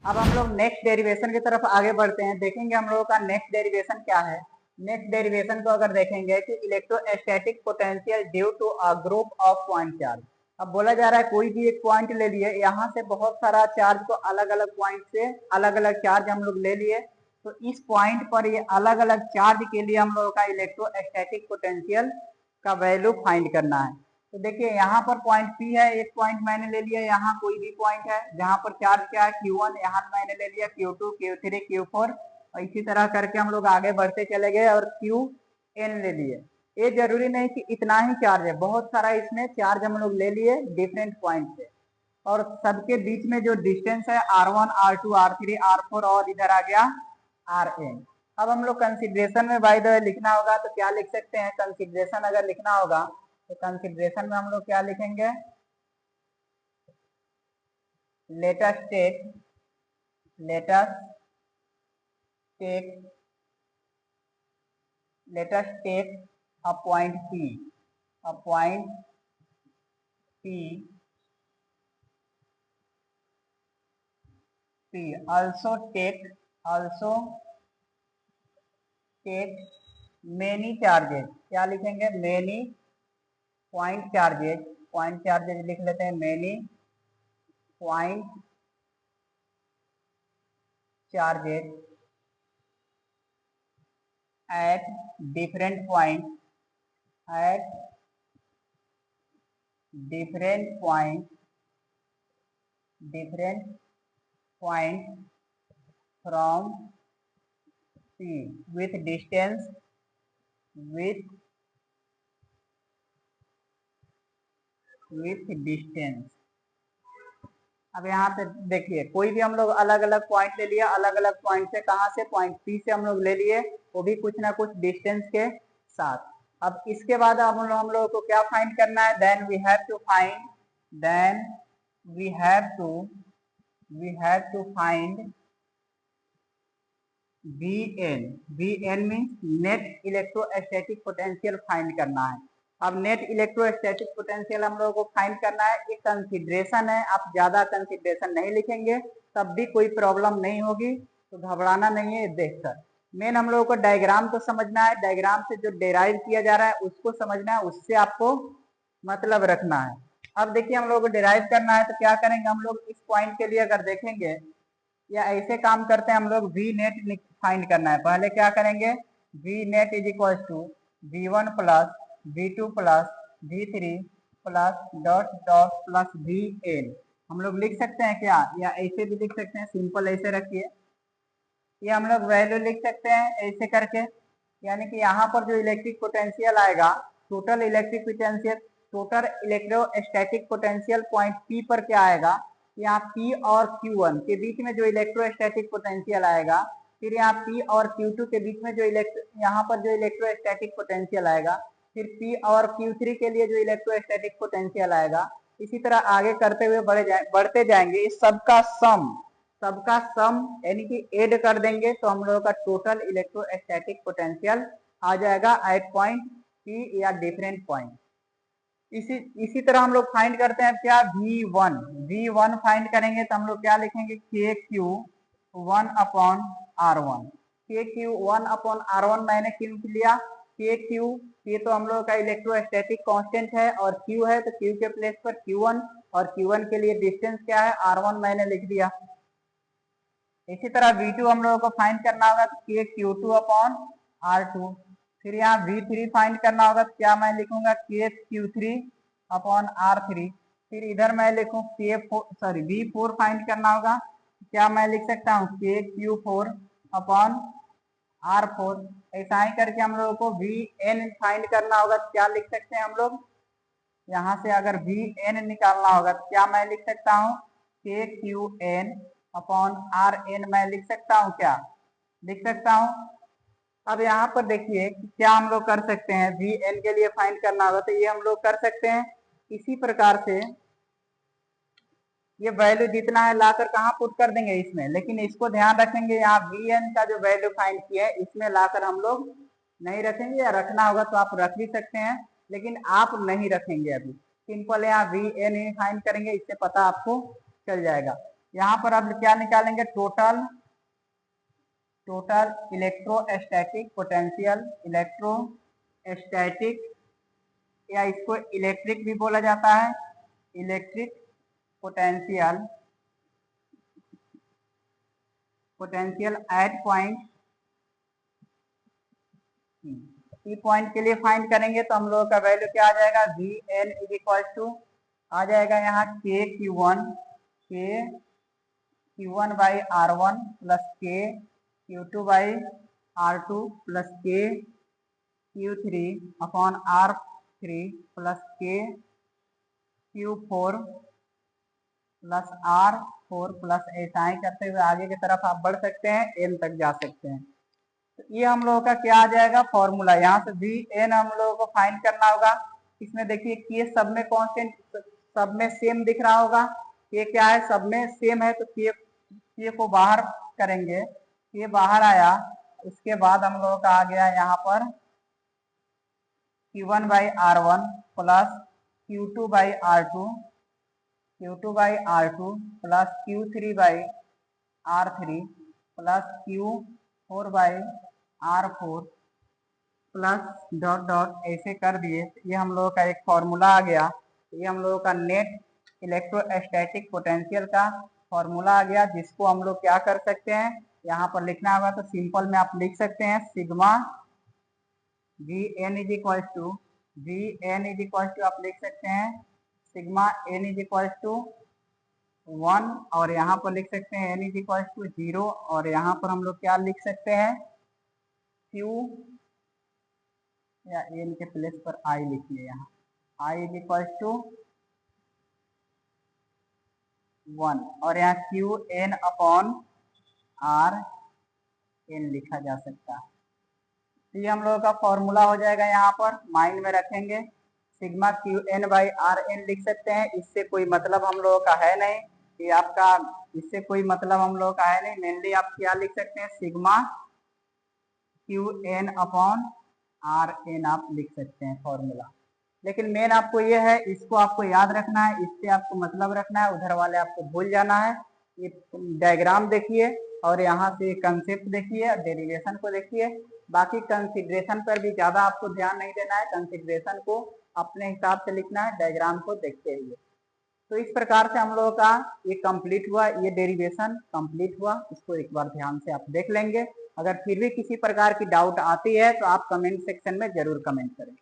अब हम लोग नेक्स्ट डेरिवेशन की तरफ आगे बढ़ते हैं। देखेंगे हम लोगों का नेक्स्ट डेरिवेशन क्या है। नेक्स्ट डेरिवेशन को अगर देखेंगे कि electrostatic potential due to a group of point charge. अब बोला जा रहा है कोई भी एक पॉइंट ले लिए, यहाँ से बहुत सारा चार्ज को अलग अलग पॉइंट से अलग अलग चार्ज हम लोग ले लिए, तो इस पॉइंट पर ये अलग अलग चार्ज के लिए हम लोगों का इलेक्ट्रोस्टैटिक पोटेंशियल का वैल्यू फाइंड करना है। तो देखिए यहाँ पर पॉइंट पी है, एक पॉइंट मैंने ले लिया, यहाँ कोई भी पॉइंट है जहाँ पर चार्ज क्या है Q1, यहाँ मैंने ले लिया Q2, Q3, Q4 और इसी तरह करके हम लोग आगे बढ़ते चले गए और Qn ले लिए। ये जरूरी नहीं कि इतना ही चार्ज है, बहुत सारा इसमें चार्ज हम लोग ले लिए डिफरेंट पॉइंट से, और सबके बीच में जो डिस्टेंस है R1, R2, R3, R4 और इधर आ गया Rn। अब हम लोग कंसिडरेशन में बाय द वे लिखना होगा तो क्या लिख सकते हैं, कंसिडरेशन अगर लिखना होगा तो कंसिडरेशन में हम लोग क्या लिखेंगे, let us take a point P, also take many charges। क्या लिखेंगे, many point charges लिख लेते हैं, many point charges at different point from P with distance अब यहाँ पे देखिए कोई भी हम लोग अलग अलग पॉइंट ले लिया, अलग अलग पॉइंट से, कहाँ से, पॉइंट पी से हम लोग ले लिए, वो भी कुछ ना कुछ डिस्टेंस के साथ। अब इसके बाद अब हम लोगों को क्या फाइंड करना है, then we have to find Vn means net electrostatic potential find करना है। अब नेट इलेक्ट्रोस्टैटिक पोटेंशियल हम लोगों को फाइंड करना है, एक कंसिडरेशन है, आप ज्यादा कंसिडरेशन नहीं लिखेंगे तब भी कोई प्रॉब्लम नहीं होगी, तो घबराना नहीं है देखकर। मेन हम लोगों को डायग्राम को समझना है, डायग्राम से जो डेराइव किया जा रहा है उसको समझना है, उससे आपको मतलब रखना है। अब देखिए हम लोगों को डेराइव करना है तो क्या करेंगे, हम लोग इस पॉइंट के लिए अगर देखेंगे या ऐसे काम करते हैं, हम लोग वी नेट फाइंड करना है। पहले क्या करेंगे, V net is equal to V1 plus V2 plus V3 plus dot dot plus Vn। हम लोग लिख सकते हैं क्या, या ऐसे भी लिख सकते हैं, सिंपल ऐसे रखिए, ये हम लोग वैल्यू लिख सकते हैं ऐसे करके, यानी कि यहाँ पर जो इलेक्ट्रिक पोटेंशियल आएगा, total electrostatic potential point P पर क्या आएगा, यहाँ P और Q1 के बीच में जो इलेक्ट्रोस्टैटिक पोटेंशियल आएगा, फिर यहाँ P और Q2 के बीच में जो यहाँ पर जो इलेक्ट्रोस्टैटिक पोटेंशियल आएगा, फिर P और Q3 के लिए जो इलेक्ट्रोस्टैटिक पोटेंशियल आएगा, इसी तरह आगे करते हुए बढ़ते जाएंगे। इस सबका सम यानी कि ऐड कर देंगे तो हम लोगों का टोटल इलेक्ट्रोस्टैटिक पोटेंशियल आ जाएगा एट पॉइंट P या डिफरेंट पॉइंट। इसी तरह हम लोग फाइंड करते हैं क्या, V1 फाइंड करेंगे तो हम लोग क्या लिखेंगे, KQ1 upon R1। KQ1 upon R1 मैंने क्यों लिया, K तो हम लोग का इलेक्ट्रोस्टैटिक कांस्टेंट है और Q है तो Q के प्लेस पर Q1, और Q1 के लिए डिस्टेंस क्या है R1 मैंने लिख दिया। इसी तरह V2 हम लोगों को फाइंड करना होगा तो KQ2 अपॉन R2। फिर यहाँ V3 फाइंड करना होगा तो क्या मैं लिखूंगा, KQ3 अपॉन R3। फिर इधर मैं लिखूं V4 फाइंड करना होगा, क्या मैं लिख सकता हूँ KQ4 अपॉन R4। ऐसा ही करके हम लोगों को Vn फाइंड करना होगा तो क्या लिख सकते हैं हम लोग, यहाँ से अगर Vn निकालना होगा तो क्या मैं लिख सकता हूँ, KQn अपॉन Rn मैं लिख सकता हूँ, क्या लिख सकता हूँ। अब यहाँ पर देखिए क्या हम लोग कर सकते हैं, Vn के लिए फाइंड करना होगा तो ये हम लोग कर सकते हैं इसी प्रकार से, ये वैल्यू जितना है लाकर कहाँ पुट कर देंगे इसमें, लेकिन इसको ध्यान रखेंगे यहाँ Vn का जो वैल्यू फाइंड किया है इसमें लाकर हम लोग नहीं रखेंगे, या रखना होगा तो आप रख भी सकते हैं, लेकिन आप नहीं रखेंगे। अभी सिंपल यहाँ Vn ही फाइंड करेंगे, इससे पता आपको चल जाएगा। यहाँ पर अब क्या निकालेंगे, टोटल इलेक्ट्रोस्टैटिक पोटेंशियल, इलेक्ट्रोस्टैटिक या इसको इलेक्ट्रिक भी बोला जाता है, electric potential at point P point के लिए फाइंड करेंगे तो हम लोगों का वैल्यू क्या आ जाएगा, V N is equal to आ जाएगा यहाँ K Q one by are one plus K Q two by are two plus K Q three upon R three plus K Q four plus R four plus ऐसा ही करते हुए आगे की तरफ आप बढ़ सकते हैं, एन तक जा सकते हैं। तो ये हम लोगों का क्या आ जाएगा फॉर्मूला, यहाँ से वी एन हम लोगों को फाइंड करना होगा। इसमें देखिए के सब में कांस्टेंट, सब में सेम दिख रहा होगा, के क्या है सब में सेम है, तो के को बाहर करेंगे, के बाहर आया, उसके बाद हम लोगों का आ गया यहाँ पर Q1 by are one plus Q2 by are two plus Q3 by r three plus Q4 by r four plus dot dot ऐसे कर दिए। ये हम लोगों का एक फॉर्मूला आ गया। ये हम लोगों का नेट इलेक्ट्रोस्टैटिक पोटेंशियल का फॉर्मूला आ गया, जिसको हम लोग क्या कर सकते हैं, यहाँ पर लिखना होगा तो सिंपल में आप लिख सकते हैं sigma V N is equal to आप लिख सकते हैं sigma n is equal to 1 और यहाँ पर लिख सकते हैं एन इज इक्वल टू 0 और यहाँ पर हम लोग क्या लिख सकते हैं क्यू या एन के प्लेस पर आई लिखिए, यहाँ आई इज इक्वल टू 1 और यहाँ q n upon r n लिखा जा सकता है। तो ये हम लोगों का फॉर्मूला हो जाएगा, यहाँ पर माइंड में रखेंगे sigma q n by r n लिख सकते हैं। इससे कोई मतलब हम लोगों का है नहीं, ये आपका इससे कोई मतलब हम लोगों का है नहीं। मेनली आप क्या लिख सकते हैं sigma q n upon r n आप लिख सकते हैं फॉर्मूला। लेकिन मेन आपको ये है, इसको आपको याद रखना है, इससे आपको मतलब रखना है, उधर वाले आपको भूल जाना है। ये डायग्राम देखिए और यहाँ से कंसेप्ट देखिए, डेरिवेशन को देखिए, बाकी कंसिडरेशन पर भी ज्यादा आपको ध्यान नहीं देना है, कंसिडरेशन को अपने हिसाब से लिखना है डायग्राम को देखते हुए। तो इस प्रकार से हम लोगों का ये कंप्लीट हुआ, ये डेरिवेशन कंप्लीट हुआ। इसको एक बार ध्यान से आप देख लेंगे। अगर फिर भी किसी प्रकार की डाउट आती है तो आप कमेंट सेक्शन में जरूर कमेंट करें।